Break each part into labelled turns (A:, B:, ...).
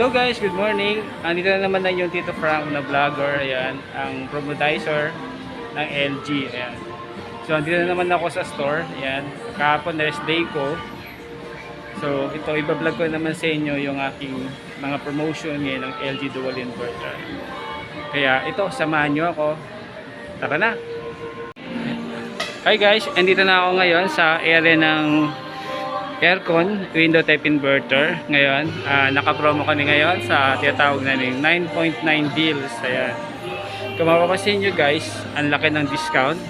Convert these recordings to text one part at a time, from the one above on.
A: Hello guys, good morning. Andito na naman na yung Tito Frank na vlogger. Ayan, ang promodizer ng LG. Ayan. So, andito na naman ako sa store. Ayan, kahapon rest day ko. So, ito, ibablog ko naman sa inyo yung aking mga promotion ngayon ng LG Dual Inverter. Kaya ito, samahan nyo ako. Tara na! Hi guys, andito na ako ngayon sa area ng aircon, window type inverter. Ngayon, naka-promo kami ngayon sa tinatawag namin 9.9 deals. Ayan. Kung mapapansin nyo guys, ang laki ng discount.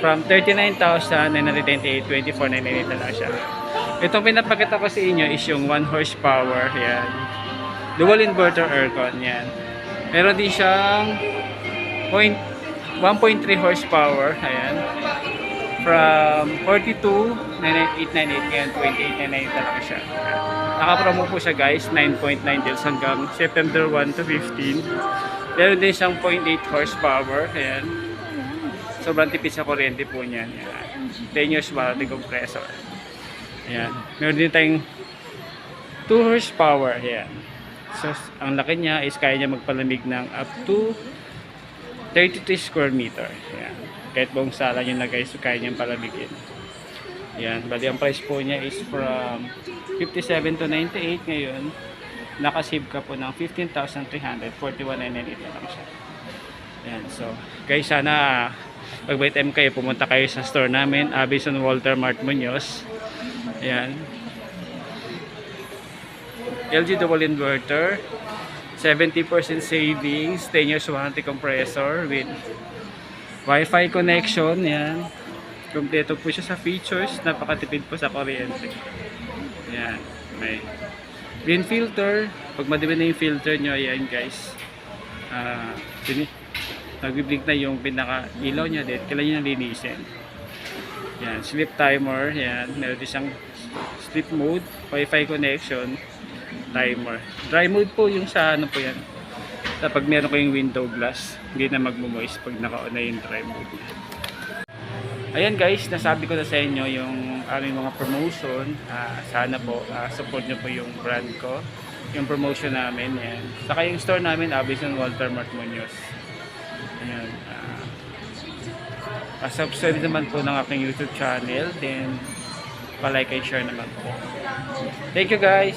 A: From 39,998, 24,998 na lang siya. Itong pinapakita ko sa inyo is yung 1 horsepower. Ayan. Dual inverter aircon. Ayan. Meron din siyang 1.3 horsepower. Ayan. From 42,998 ngayon 28,998 na lang siya. Naka-promo po siya guys, 9.9 deals hanggang September 1 to 15. Meron din siyang 0.8 horsepower. Ayan. Sobrang tipid sa kuryente po niyan. 10 years warranty compressor. Ayan. Meron din tayong 2 horsepower. Ayan. So, ang laki niya is kaya niya magpalamig ng up to 33 square meter. Ayan. Kahit buong sala nyo na guys, kaya niyang palamigin. Ayan. Bali, ang price po niya is from 57 to 98 ngayon. Nakasave ka po ng 15,300, 41,998 na lang siya. Ayan. So, guys, sana pag by time kayo, pumunta kayo sa store namin, Abison Walter Mart Muñoz. Ayan. LG Dual Inverter. 70% savings, 10 years warranty compressor with Wi-Fi connection. Yan. Kompleto po siya sa features. Napakatipid po sa kuryente. Yan. May green filter. Pag madilim na yung filter nyo, ayan guys. Nagbiblink na yung pinaka ilaw niya din. Kailangan nyo nang linisin. Yan. Sleep timer. Yan. Meron din siyang sleep mode. Wi-Fi connection. Timer. Dry mode po yung sa ano po yan. Pag meron ko yung window glass, hindi na magmo-moist pag naka-on na yung dry mode. Ayan guys, nasabi ko na sa inyo yung aming mga promotion. Sana po, support nyo po yung brand ko, yung promotion namin. Yan. Saka yung store namin, Abison Walter Mart Muñoz. Ayan. Subscribe naman po ng aking YouTube channel. Then, pa-like and share naman po. Thank you guys!